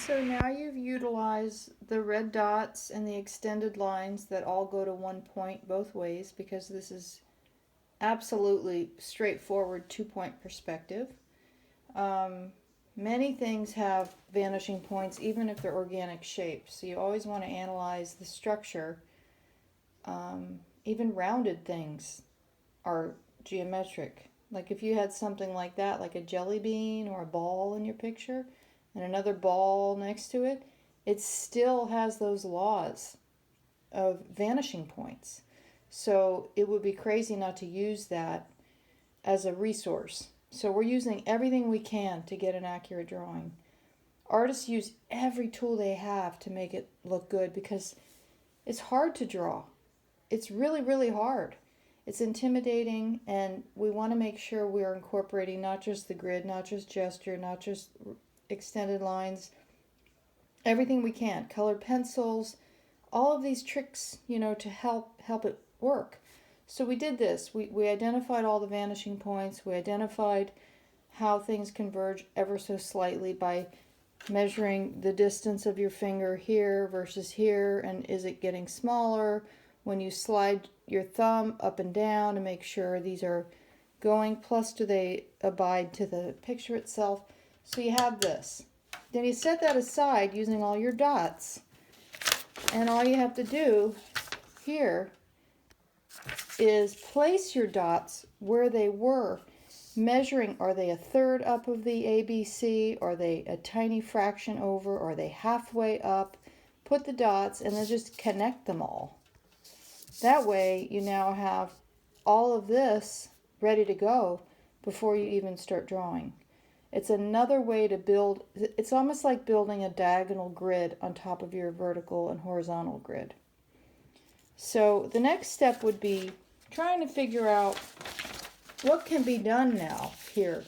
So now you've utilized the red dots and the extended lines that all go to one point both ways, because this is absolutely straightforward 2-point perspective. Um, Many things have vanishing points even if they're organic shapes, so you always want to analyze the structure. Even rounded things are geometric. Like if you had something like that, like a jelly bean or a ball in your picture, and another ball next to it, it still has those laws of vanishing points. So it would be crazy not to use that as a resource. So we're using everything we can to get an accurate drawing. Artists use every tool they have to make it look good because it's hard to draw. It's really, really hard. It's intimidating, and we want to make sure we are incorporating not just the grid, not just gesture, not just extended lines, everything we can. Colored pencils, all of these tricks, to help it work. So we did this. We identified all the vanishing points. We identified how things converge ever so slightly by measuring the distance of your finger here versus here, and is it getting smaller when you slide your thumb up and down to make sure these are going, plus do they abide to the picture itself. So you have this. Then you set that aside using all your dots, and all you have to do here is place your dots where they were, measuring, are they a third up of the ABC, are they a tiny fraction over, are they halfway up. Put the dots and then just connect them all. That way you now have all of this ready to go before you even start drawing. It's another way to build. It's almost like building a diagonal grid on top of your vertical and horizontal grid. So the next step would be trying to figure out what can be done now here.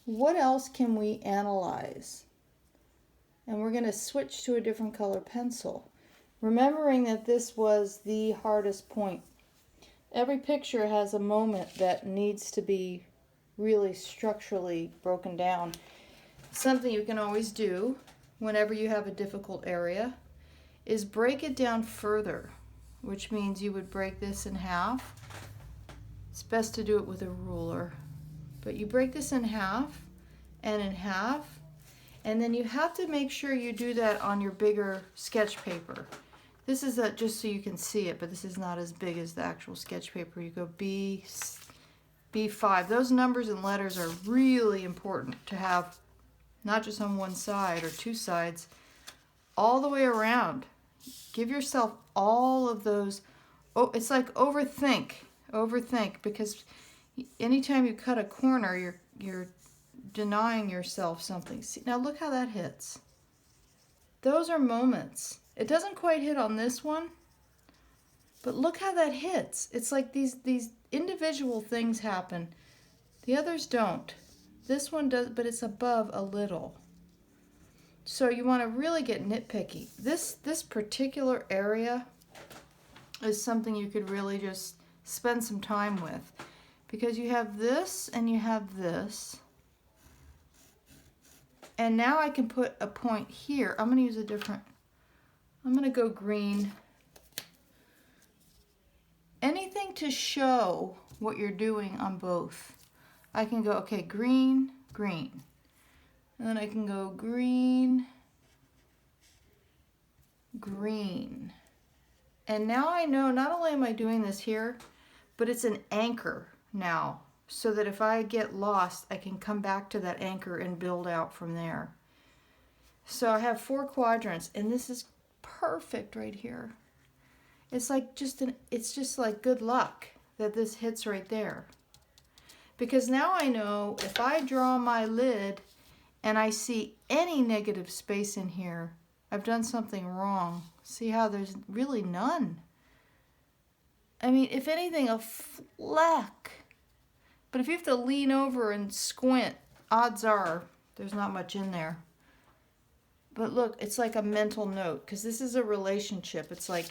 What else can we analyze? And we're going to switch to a different color pencil, remembering that this was the hardest point. Every picture has a moment that needs to be really structurally broken down. Something you can always do whenever you have a difficult area is break it down further, which means you would break this in half. It's best to do it with a ruler, but you break this in half and in half, and then you have to make sure you do that on your bigger sketch paper. This is just so you can see it, but this is not as big as the actual sketch paper. You go B5. Those numbers and letters are really important to have, not just on one side or two sides, all the way around. Give yourself all of those. Oh, it's like overthink, because anytime you cut a corner, you're denying yourself something. See, now look how that hits. Those are moments. It doesn't quite hit on this one, but look how that hits. It's like these individual things happen. The others don't. This one does, but it's above a little. So you want to really get nitpicky. This particular area is something you could really just spend some time with, because you have this and you have this. And now I can put a point here. I'm going to go green. Anything to show what you're doing on both. I can go, okay, green, green. And then I can go green, green. And now I know not only am I doing this here, but it's an anchor now, so that if I get lost, I can come back to that anchor and build out from there. So I have 4 quadrants, and this is perfect right here. It's like it's just like good luck that this hits right there. Because now I know if I draw my lid and I see any negative space in here, I've done something wrong. See how there's really none. I mean, if anything, a fleck. But if you have to lean over and squint, odds are there's not much in there. But look, it's like a mental note, because this is a relationship. It's like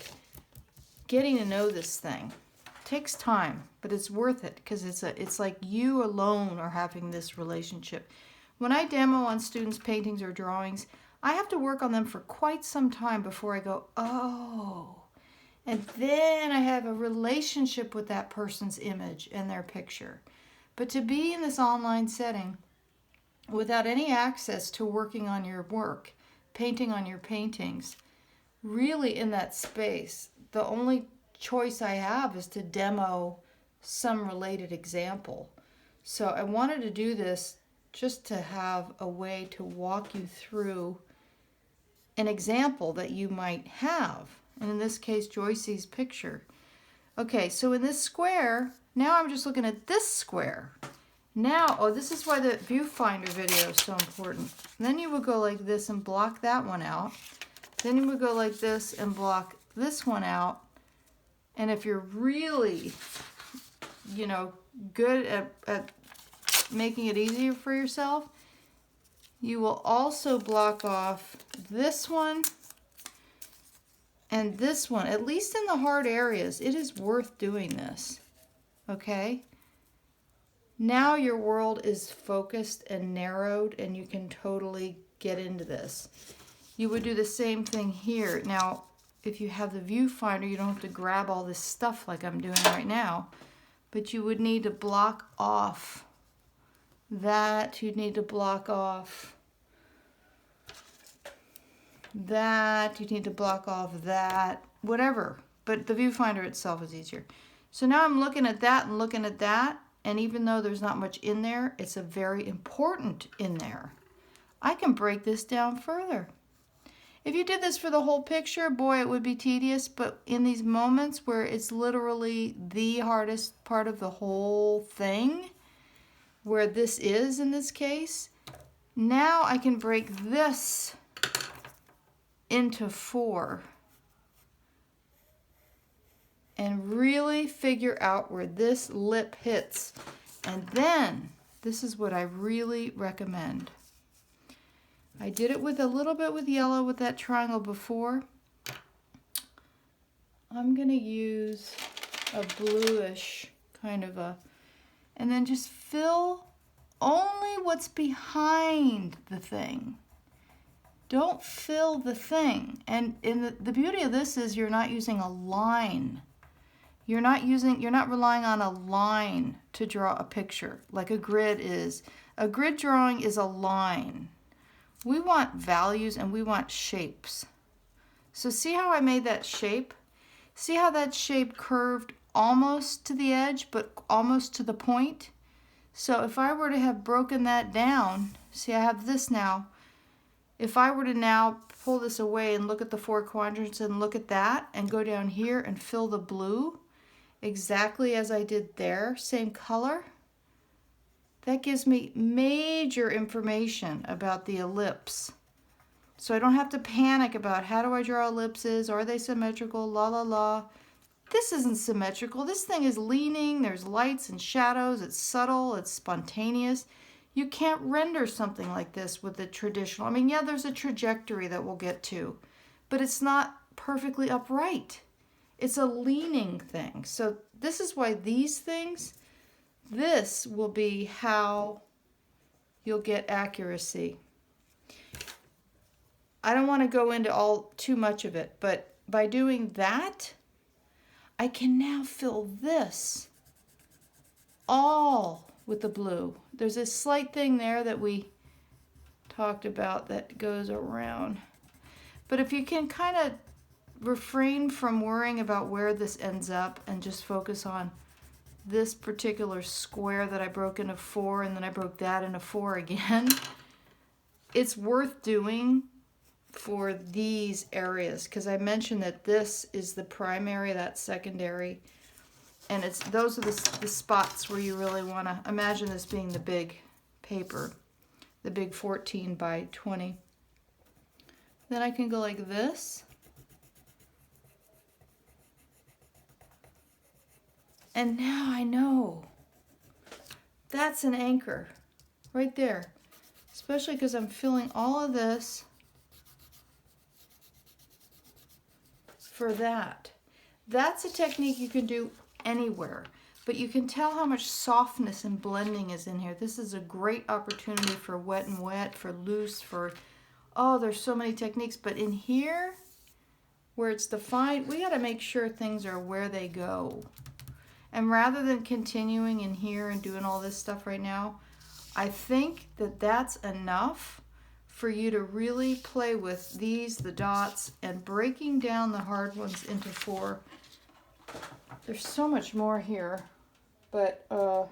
getting to know this thing. It takes time, but it's worth it, because it's like you alone are having this relationship. When I demo on students' paintings or drawings, I have to work on them for quite some time before I go, oh. And then I have a relationship with that person's image and their picture. But to be in this online setting without any access to working on your work, painting on your paintings, really in that space, the only choice I have is to demo some related example. So I wanted to do this just to have a way to walk you through an example that you might have. And in this case, Joycee's picture. Okay, so in this square, now I'm just looking at this square. Now, oh, this is why the viewfinder video is so important. And then you would go like this and block that one out. Then you would go like this and block this one out. And if you're really, you know, good at making it easier for yourself, you will also block off this one and this one, at least in the hard areas. It is worth doing this, okay? Now your world is focused and narrowed and you can totally get into this. You would do the same thing here. Now, if you have the viewfinder, you don't have to grab all this stuff like I'm doing right now, but you would need to block off that. You'd need to block off that. You'd need to block off that, whatever. But the viewfinder itself is easier. So now I'm looking at that and looking at that. And even though there's not much in there, it's a very important in there. I can break this down further. If you did this for the whole picture, boy, it would be tedious. But in these moments where it's literally the hardest part of the whole thing, where this is in this case, now I can break this into 4 and really figure out where this lip hits. And then, this is what I really recommend. I did it with a little bit with yellow with that triangle before. I'm going to use a bluish kind of a, and then just fill only what's behind the thing. Don't fill the thing. And the beauty of this is you're not using a line. You're not relying on a line to draw a picture like a grid is. A grid drawing is a line. We want values and we want shapes. So see how I made that shape? See how that shape curved almost to the edge, but almost to the point? So if I were to have broken that down, see I have this now. If I were to now pull this away and look at the 4 quadrants and look at that and go down here and fill the blue exactly as I did there, same color, that gives me major information about the ellipse. So I don't have to panic about how do I draw ellipses, are they symmetrical, la la la. This isn't symmetrical. This thing is leaning, there's lights and shadows, it's subtle, it's spontaneous. You can't render something like this with the traditional. I mean, yeah, there's a trajectory that we'll get to, but it's not perfectly upright. It's a leaning thing. So this is why these things, this will be how you'll get accuracy. I don't want to go into too much of it, but by doing that, I can now fill this all with the blue. There's a slight thing there that we talked about that goes around. But if you can kind of refrain from worrying about where this ends up and just focus on this particular square that I broke into 4 and then I broke that into 4 again, it's worth doing for these areas because I mentioned that this is the primary, that's secondary. And those are the spots where you really want to imagine this being the big paper, the big 14 by 20. Then I can go like this. And now I know that's an anchor right there, especially because I'm filling all of this for that. That's a technique you can do anywhere, but you can tell how much softness and blending is in here. This is a great opportunity for wet and wet, for loose, for Oh, there's so many techniques, but in here, where it's defined, we got to make sure things are where they go. And rather than continuing in here and doing all this stuff right now, I think that that's enough for you to really play with these, the dots, and breaking down the hard ones into 4. There's so much more here, but I'm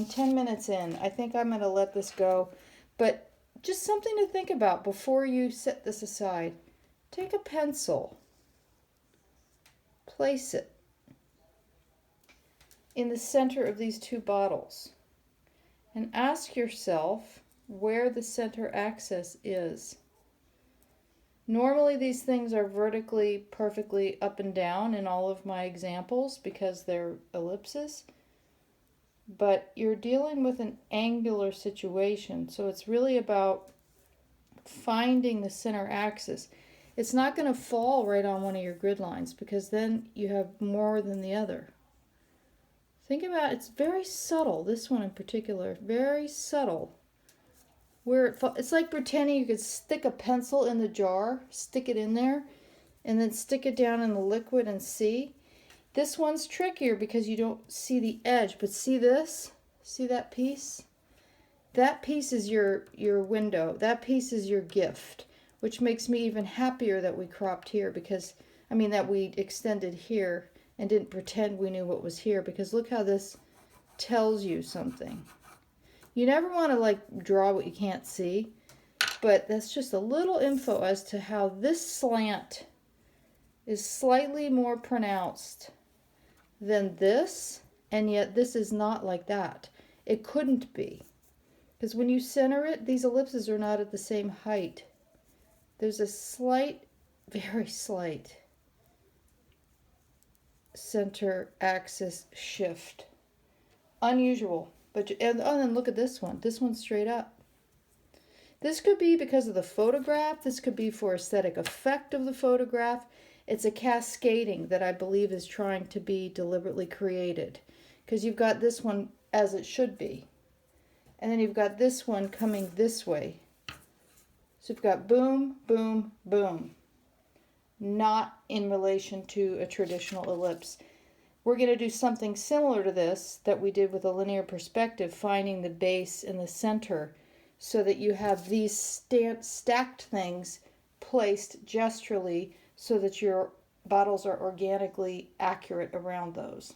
10 minutes in. I think I'm going to let this go. But just something to think about before you set this aside. Take a pencil, place it in the center of these 2 bottles, and ask yourself where the center axis is. Normally these things are vertically perfectly up and down in all of my examples because they're ellipses, but you're dealing with an angular situation, so it's really about finding the center axis. It's not going to fall right on one of your grid lines because then you have more than the other. Think about it's very subtle, this one in particular, very subtle. Where it's like pretending you could stick a pencil in the jar, stick it in there, and then stick it down in the liquid and see. This one's trickier because you don't see the edge, but see this? See that piece? That piece is your window. That piece is your gift, which makes me even happier that we cropped here because, that we extended here and didn't pretend we knew what was here, because look how this tells you something. You never want to draw what you can't see, but that's just a little info as to how this slant is slightly more pronounced than this, and yet this is not like that. It couldn't be, because when you center it, these ellipses are not at the same height. There's a slight, very slight center axis shift. Unusual. And then look at this one. This one's straight up. This could be because of the photograph. This could be for aesthetic effect of the photograph. It's a cascading that I believe is trying to be deliberately created. Because you've got this one as it should be. And then you've got this one coming this way. So you've got boom, boom, boom. Not in relation to a traditional ellipse. We're going to do something similar to this that we did with a linear perspective, finding the base in the center so that you have these stacked things placed gesturally so that your bottles are organically accurate around those.